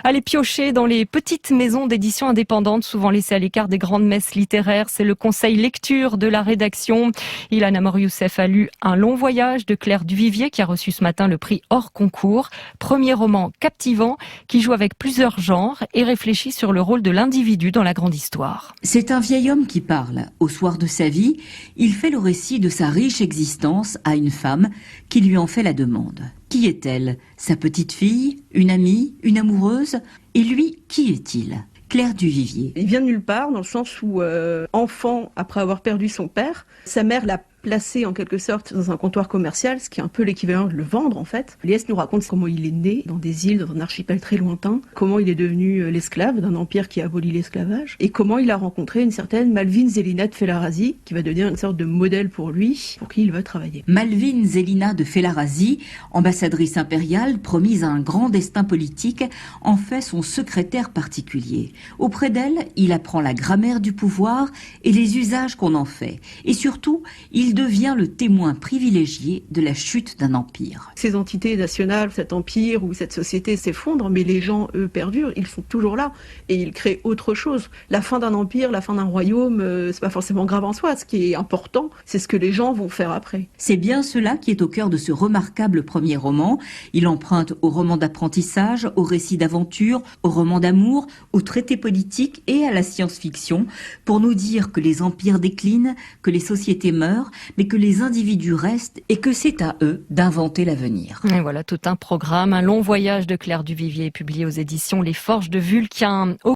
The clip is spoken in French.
Aller piocher dans les petites maisons d'édition indépendantes, souvent laissées à l'écart des grandes messes littéraires. C'est le conseil lecture de la rédaction. Ilan Amor-Youssef a lu Un long voyage de Claire Duvivier qui a reçu ce matin le prix hors concours. Premier roman captivant qui joue avec plusieurs genres et réfléchit sur le rôle de l'individu dans la grande histoire. C'est un vieil homme qui parle. Au soir de sa vie, il fait le récit de sa riche existence à une femme qui lui en fait la demande. Qui est-elle? Sa petite fille? Une amie? Une amoureuse? Et lui, qui est-il? Claire Duvivier. Il vient de nulle part, dans le sens où, enfant, après avoir perdu son père, sa mère l'a placé en quelque sorte dans un comptoir commercial, ce qui est un peu l'équivalent de le vendre en fait. Liès nous raconte comment il est né dans des îles, dans un archipel très lointain, comment il est devenu l'esclave d'un empire qui a aboli l'esclavage, et comment il a rencontré une certaine Malvine Zélina de Felarazi, qui va devenir une sorte de modèle pour lui, pour qui il va travailler. Malvine Zélina de Felarazi, ambassadrice impériale, promise à un grand destin politique, en fait son secrétaire particulier. Auprès d'elle, il apprend la grammaire du pouvoir et les usages qu'on en fait. Et surtout, il devient le témoin privilégié de la chute d'un empire. Ces entités nationales, cet empire ou cette société s'effondrent, mais les gens, eux, perdurent. Ils sont toujours là et ils créent autre chose. La fin d'un empire, la fin d'un royaume, c'est pas forcément grave en soi. Ce qui est important, c'est ce que les gens vont faire après. C'est bien cela qui est au cœur de ce remarquable premier roman. Il emprunte au roman d'apprentissage, au récit d'aventure, au roman d'amour, au traité politique et à la science-fiction pour nous dire que les empires déclinent, que les sociétés meurent, mais que les individus restent et que c'est à eux d'inventer l'avenir. Et voilà tout un programme, un long voyage de Claire Duvivier publié aux éditions Les Forges de Vulcain.